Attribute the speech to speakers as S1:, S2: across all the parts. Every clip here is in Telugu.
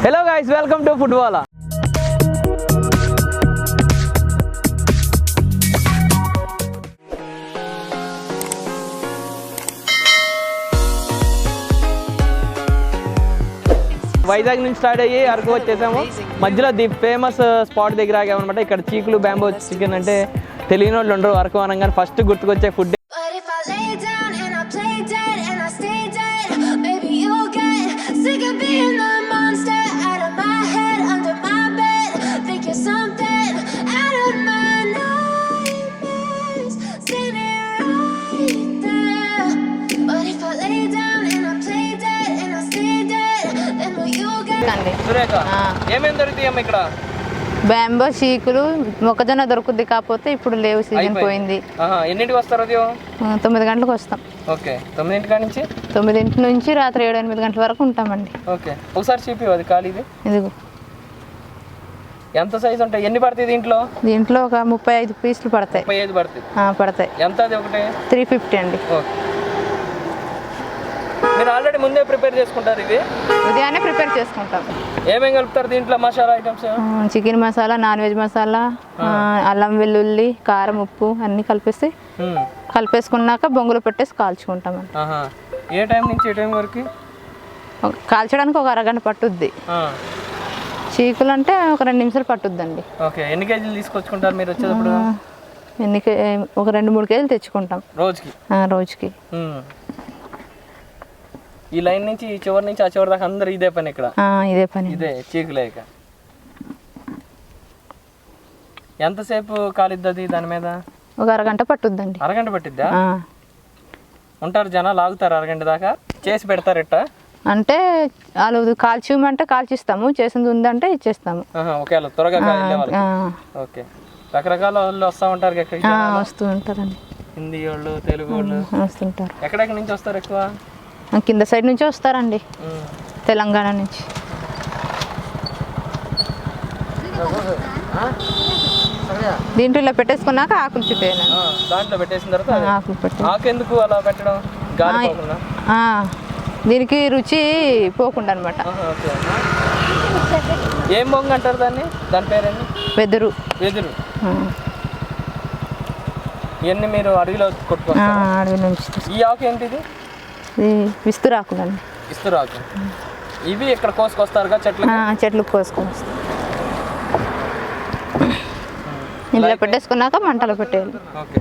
S1: Hello guys, welcome to football. Vizag నుంచి స్టార్ట్ అయ్యి అరకు వచ్చేసాము. మధ్యలో ది ఫేమస్ స్పాట్ దగ్గర ఆగామన్నమాట. ఇక్కడ చీకులు బ్యాంబో చికెన్ అంటే తెలియని వాళ్ళు ఉండరు. అరకు అనగానే ఫస్ట్ గుర్తుకొచ్చే ఫుడ్. ఏమేమి దొరుకుతాయి అమ్మ ఇక్కడ?
S2: బ్యాంబో, చీకులు, మొక్కజొన్న దొరుకుద్ది, కాకపోతే ఇప్పుడు లేవు, సీజన్ పోయింది.
S1: ఎన్నింటికి వస్తారు? అది
S2: 9 గంటలకు వస్తాం.
S1: ఓకే, 9 నుంచి
S2: 9 నుంచి రాత్రి 7-8 గంటల వరకు ఉంటామండి.
S1: ఓకే, ఒకసారి చూపి అది ఖాళీది.
S2: ఇదిగో
S1: ఎంత సైజ్ ఉంటాయి? ఎన్ని పడతాయి దీంట్లో?
S2: దీంట్లో ఒక 35 పీసులు పడతాయి.
S1: 35 పడతాయి.
S2: పడతాయి.
S1: ఎంత అది ఒకటి?
S2: 350 అండి.
S1: ఓకే, మీరు ఆల్రెడీ ముందే ప్రిపేర్ చేసుకుంటారు? ఇది
S2: ఉదయాన్నే ప్రిపేర్ చేసుకుంటాం.
S1: ఏమేమి కలుపుతారు దీంట్లో? Masala items,
S2: chicken masala, non veg masala, అల్లం వెల్లుల్లి, కారం, ఉప్పు అన్నీ కలిపేసుకున్నాక బొంగులు పెట్టేసి కాల్చుకుంటామండి.
S1: ఏ టైం నుంచి ఏ టైం వరకు?
S2: కాల్చడానికి ఒక అరగంట పట్టుద్ది. చీకులు అంటే ఒక 2 నిమిషాలు పట్టుద్దండి.
S1: ఓకే, ఎన్ని కేజీలు తీసుకొచ్చుకుంటారు మీరు వచ్చేటప్పుడు?
S2: ఒక 2-3 కేజీలు తెచ్చుకుంటాం రోజుకి.
S1: ఈ లైన్ నుంచి ఈ చివరి నుంచి ఆ చివరి దాకా అందరు ఇదే పని ఇక్కడ? ఇదే చీకులేక. ఎంతసేపు కాలిద్ది దాని మీద?
S2: ఒక అరగంట పట్టుద్దండి.
S1: అరగంట పట్టిద్దా? ఉంటారు జనాలు, ఆగుతారు అరగంట దాకా? చేసి పెడతారు ఇట్ట
S2: అంటే వాళ్ళు కాల్చిమంటే కాల్చిస్తాము, చేసింది ఉందంటే ఇచ్చేస్తాము.
S1: ఒకవేళ త్వరగా ఓకే, రకరకాల వాళ్ళు వస్తూ ఉంటారు.
S2: వస్తూ ఉంటారండి.
S1: హిందీ వాళ్ళు, తెలుగు వాళ్ళు
S2: వస్తుంటారు.
S1: ఎక్కడెక్కడి నుంచి వస్తారు ఎక్కువ?
S2: కింద సైడ్ నుంచి వస్తారండి, తెలంగాణ నుంచి. దీంట్లో ఇలా పెట్టేసుకున్నాక ఆకులు చుట్టేయాలి.
S1: దాంట్లో పెట్టేసిన తర్వాత ఆకులు పెట్టి. ఆకు ఎందుకు అలా పెట్టడం?
S2: దీనికి రుచి పోకుండా అనమాట.
S1: ఏం బొంగు అంటారు దాన్ని? దాని పేరేంటి?
S2: వెదురు.
S1: వెదురు. ఇవన్నీ మీరు అడవిలో కొట్టుకుంటారు?
S2: అడవి నుంచి.
S1: ఈ ఆకు ఏంటిది?
S2: విస్తురాకులండి.
S1: విస్తురాకు. ఇవి ఇక్కడ కోసుకొస్తారుగా చెట్లు
S2: కోసుకొని ఇంట్లో పెట్టేసుకున్నాక మంటలో పెట్టేయాలి.
S1: ఓకే,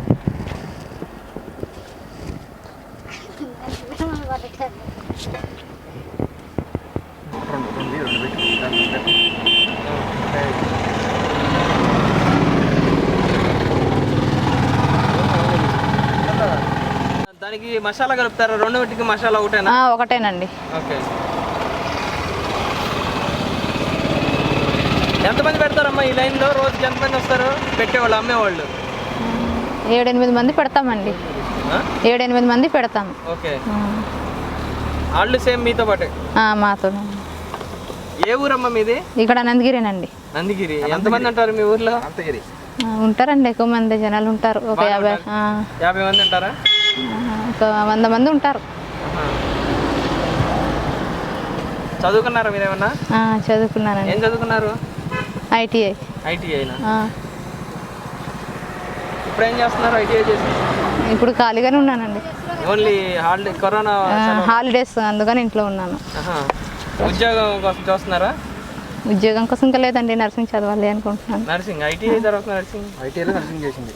S1: దానికి మసాలా కలుపుతారా? 2 మసాలా ఒకటేనా?
S2: ఒకటేనండి.
S1: ఓకే, ఎంతమంది పెడతారమ్మా ఈ లైన్లో? రోజుకి ఎంతమంది వస్తారు పెట్టేవాళ్ళు, అమ్మేవాళ్ళు?
S2: 7-8 మంది పెడతామండి. 7-8 మంది పెడతాము.
S1: ఓకే, వాళ్ళు సేమ్ మీతో పాటే?
S2: మాతో.
S1: ఏ ఊరమ్మా మీది?
S2: ఇక్కడ నందిగిరేనండి.
S1: నందిగిరి. ఎంతమంది అంటారు మీ ఊర్లో?
S2: ఉంటారండి, ఎక్కువ మంది జనాలు ఉంటారు. ఒక
S1: 50 మంది ఉంటారా?
S2: ఒక 100 మంది ఉంటారు.
S1: చదువుకున్నారా మీరేమన్నా?
S2: చదువుకున్నానండి.
S1: ఏం చదువుకున్నారు?
S2: ఐటీఐ.
S1: ఐటీఐనా? ఇప్పుడు ఏం చేస్తున్నారు ఐటీఐ చేసి?
S2: ఇప్పుడు ఖాళీగానే ఉన్నానండి.
S1: ఓన్లీ హాలిడే, కరోనా
S2: హాలిడేస్, అందుకని ఇంట్లో ఉన్నాను.
S1: ఉద్యోగం కోసం చూస్తున్నారా?
S2: ఉద్యోగం కోసం ఇంకా లేదండి, నర్సింగ్ చదవాలి అనుకుంటున్నాను.
S1: నర్సింగ్? ఐటీఐ తర్వాత నర్సింగ్? ఐటీఐలో నర్సింగ్ చేసింది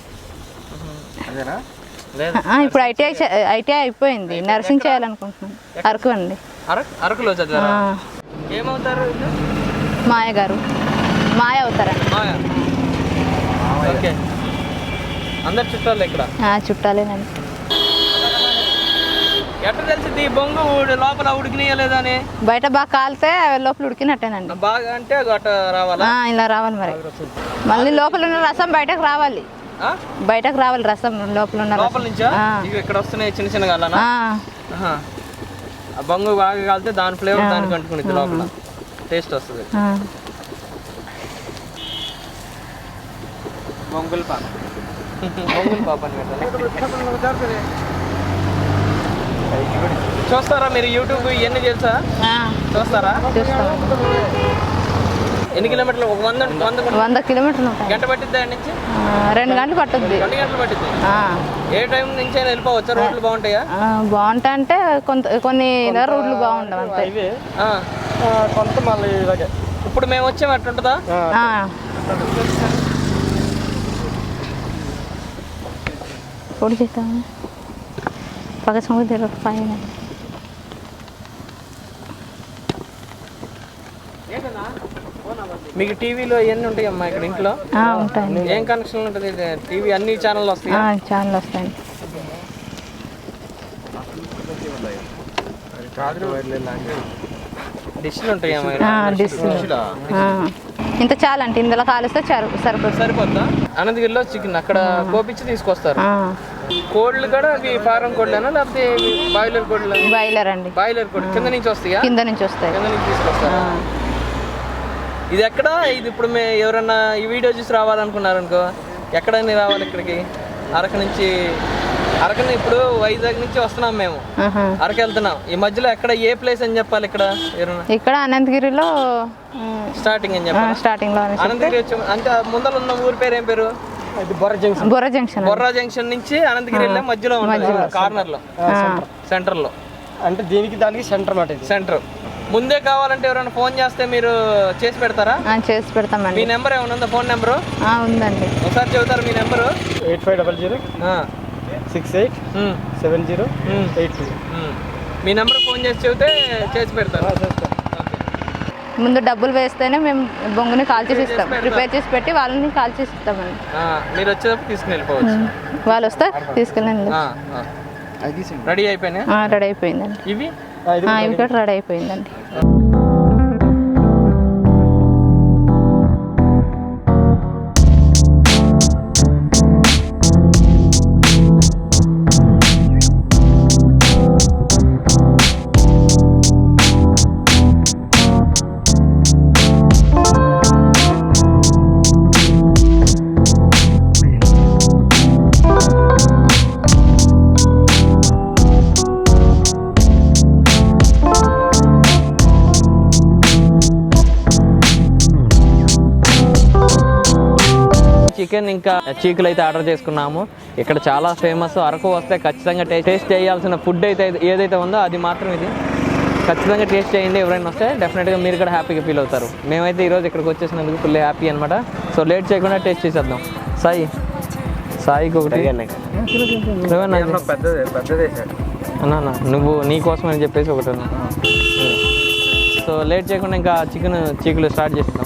S1: అదేనా?
S2: ఇప్పుడు ఐటీఐ అయిపోయింది, నర్సింగ్ చేయాలనుకుంటున్నాను. అరకు అండి.
S1: అరకులో చదివారా? ఏమవుతారు?
S2: మాయ గారు. మాయ అవుతారండి.
S1: మాయ. ఓకే, అందరు చుట్టాలు ఇక్కడ?
S2: చుట్టాలేనండి.
S1: ఎట్లా తెలిసింది ఈ బొంగు లోపల ఉడికినాయలేదని?
S2: బయట బాగా కాలితే లోపల ఉడికినట్టేనండి.
S1: బాగా అంటే అట్లా రావాలా?
S2: ఇలా రావాలి మరి. మళ్ళీ లోపల ఉన్న రసం బయటకు రావాలి. రసం లోపల ఉన్న
S1: లోపల నుంచా? ఇక్కడ వస్తున్నాయి చిన్న చిన్నగా అలానా? ఆ బొంగు బాగా కాలితే దాని ఫ్లేవర్ దానికి అంటుకునేది, లోపల టేస్ట్ వస్తుంది. బొంగుల పాప చూస్తారా మీరు యూట్యూబ్? ఇవన్నీ తెలుసా? చూస్తారా? ఎన్ని కిలోమీటర్లు?
S2: 100 కిలోమీటర్లు ఉంటాయి.
S1: గంట పట్టిద్ది దాని నుంచి?
S2: 2 గంటలు పట్టుద్ది.
S1: 2 గంటలు పట్టిద్ది. ఏ టైం నుంచి అయినా వెళ్ళిపోవచ్చా? రోడ్లు బాగుంటాయా?
S2: బాగుంటాయి అంటే కొన్ని రోడ్లు బాగుండవు అంతే.
S3: కొంత మళ్ళీ ఇలాగే
S1: ఇప్పుడు మేము వచ్చాము అట్టుంటుందా?
S2: పొడి చేస్తాము పక్క సముద్ర పైన.
S1: మీకు టీవీలో ఇవన్నీ ఉంటాయమ్మా ఇక్కడ ఇంట్లో?
S2: ఉంటాయి.
S1: ఏం కనెక్షన్ ఉంటుంది? టీవీ అన్ని ఛానల్ వస్తాయి?
S2: ఛానల్ వస్తాయి.
S1: డిష్లు ఉంటాయమ్మా?
S2: ఇంత చాలంటే ఇందులో కాలుస్తే
S1: సరిపోద్దా? అనంతగిరిలో చికెన్ అక్కడ కోపించి తీసుకొస్తారు. కోళ్ళు కూడా అవి ఫారం కోళ్ళేనా లేకపోతే బాయిలర్ కోళ్ళు?
S2: బాయిలర్ అండి.
S1: బాయిలర్ కోళ్ళు కింద నుంచి వస్తాయా?
S2: కింద నుంచి వస్తాయి.
S1: కింద నుంచి తీసుకొస్తారా? ఇది ఎక్కడ? ఇది ఇప్పుడు మేము ఎవరన్నా ఈ వీడియో చూసి రావాలనుకున్నారనుకో ఎక్కడైనా రావాలి ఇక్కడికి? అరకు నుంచి. అరకుని ఇప్పుడు వైజాగ్ నుంచి వస్తున్నాం మేము, అరకు వెళ్తున్నాం. ఈ మధ్యలో ఎక్కడ ఏ ప్లేస్ అని చెప్పాలి? ఇక్కడ
S2: అనంతగిరిలో
S1: స్టార్టింగ్ అని చెప్పాలి.
S2: స్టార్టింగ్ లో
S1: అనంతగిరి అంటే ముందర ఉన్న ఊరి పేరు ఏం పేరు?
S2: బొర్రా
S1: జంక్షన్ నుంచి అనంతగిరి వెళ్ళే మధ్యలో కార్నర్ లో సెంటర్ లో.
S3: అంటే దానికి సెంటర్ మాట.
S1: సెంటర్ ముందే కావాలంటే ఎవరైనా ఫోన్ చేస్తే మీరు చేసి పెడతారా?
S2: చేసి పెడతామండి.
S1: మీ నెంబర్ ఏమైనా ఉందా? ఫోన్ నెంబరు
S2: ఉందండి.
S1: ఒకసారి చెబుతారు మీ నెంబరు?
S3: 8500687082.
S2: మీ
S1: నెంబర్ ఫోన్ చేసి చెబితే చేసి పెడతారు.
S2: ముందు డబ్బులు వేస్తేనే మేము బొంగుని కాల్చేసి ఇస్తాం. ప్రిపేర్ చేసి పెట్టి వాళ్ళని కాల్చేసి ఇస్తామండి.
S1: మీరు వచ్చేటప్పుడు తీసుకుని వెళ్ళిపోవచ్చు.
S2: వాళ్ళు వస్తే తీసుకెళ్ళండి.
S1: రెడీ అయిపోయినా?
S2: రెడీ అయిపోయిందండి.
S1: ఇవి
S2: కూడా రెడీ అయిపోయిందండి.
S1: చికెన్ ఇంకా చీకులు అయితే ఆర్డర్ చేసుకున్నాము. ఇక్కడ చాలా ఫేమస్. అరకు వస్తే ఖచ్చితంగా టేస్ట్ చేయాల్సిన ఫుడ్ అయితే ఏదైతే ఉందో అది మాత్రం ఇది. ఖచ్చితంగా టేస్ట్ చేయండి. ఎవరైనా వస్తే డెఫినెట్గా మీరు కూడా హ్యాపీగా ఫీల్ అవుతారు. మేమైతే ఈరోజు ఇక్కడికి వచ్చేసినందుకు ఫుల్ హ్యాపీ అనమాట. సో లేట్ చేయకుండా టేస్ట్ చేసేద్దాం. సాయికి ఒకటి అన్నా నువ్వు నీ కోసం అని చెప్పేసి ఒకటి. సో లేట్ చేయకుండా ఇంకా చీకులు స్టార్ట్ చేస్తాం.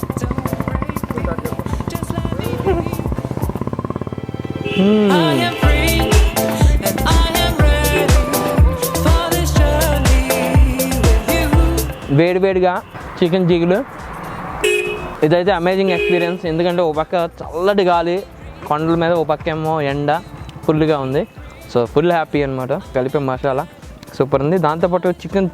S1: వేడివేడిగా చికెన్ చీకులు ఇదైతే అమేజింగ్ ఎక్స్పీరియన్స్. ఎందుకంటే ఒక పక్క చల్లటి గాలి కొండల మీద, ఒక పక్క ఏమో ఎండ ఫుల్గా ఉంది. సో ఫుల్ హ్యాపీ అనమాట. కలిపే మసాలా సూపర్ ఉంది. దాంతోపాటు చికెన్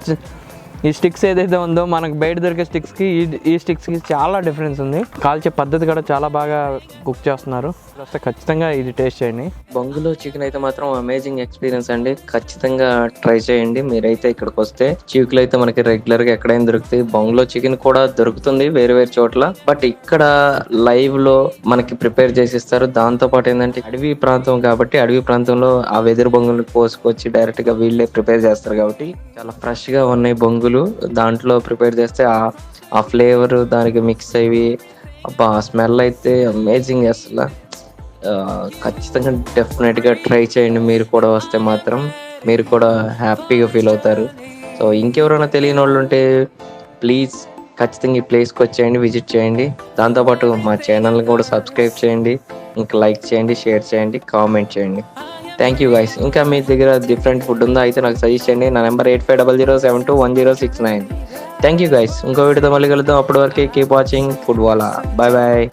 S1: ఈ స్టిక్స్ ఏదైతే ఉందో మనకు బయట దొరికే స్టిక్స్కి ఈ స్టిక్స్కి చాలా డిఫరెన్స్ ఉంది. కాల్చే పద్ధతి కూడా చాలా బాగా కుక్ చేస్తున్నారు. వస్తే ఖచ్చితంగా ఇది టేస్ట్ చేయండి. బొంగులో చికెన్ అయితే మాత్రం అమేజింగ్ ఎక్స్పీరియన్స్ అండి. ఖచ్చితంగా ట్రై చేయండి మీరైతే ఇక్కడికి వస్తే. చీకులు అయితే మనకి రెగ్యులర్ గా ఎక్కడైనా దొరుకుతాయి. బొంగులో చికెన్ కూడా దొరుకుతుంది వేరే వేరే చోట్ల. బట్ ఇక్కడ లైవ్ లో మనకి ప్రిపేర్ చేసిస్తారు. దాంతో పాటు ఏంటంటే అడవి ప్రాంతం కాబట్టి అడవి ప్రాంతంలో ఆ వెదురు బొంగులు కోసుకొచ్చి డైరెక్ట్ గా వీళ్ళే ప్రిపేర్ చేస్తారు కాబట్టి చాలా ఫ్రెష్ గా ఉన్నాయి బొంగులు. దాంట్లో ప్రిపేర్ చేస్తే ఆ ఫ్లేవర్ దానికి మిక్స్ అయ్యి అబ్బా స్మెల్ అయితే అమేజింగ్. అసలు ఖచ్చితంగా డెఫినెట్గా ట్రై చేయండి. మీరు కూడా వస్తే మాత్రం మీరు కూడా హ్యాపీగా ఫీల్ అవుతారు. సో ఇంకెవరైనా తెలియని వాళ్ళు ఉంటే ప్లీజ్ ఖచ్చితంగా ఈ ప్లేస్కి వచ్చేయండి, విజిట్ చేయండి. దాంతోపాటు మా ఛానల్ని కూడా సబ్స్క్రైబ్ చేయండి, ఇంకా లైక్ చేయండి, షేర్ చేయండి, కామెంట్ చేయండి. Thank you guys. ఇంకా మీ దగ్గర డిఫరెంట్ ఫుడ్ ఉందో అయితే నాకు సజెస్ట్ చేయండి. నా నెంబర్ 8500721069. Thank you guys. ఇంకో వీడియోతో మళ్ళీ కలుద్దాం. అప్పటి వరకు keep watching food wala. Bye bye.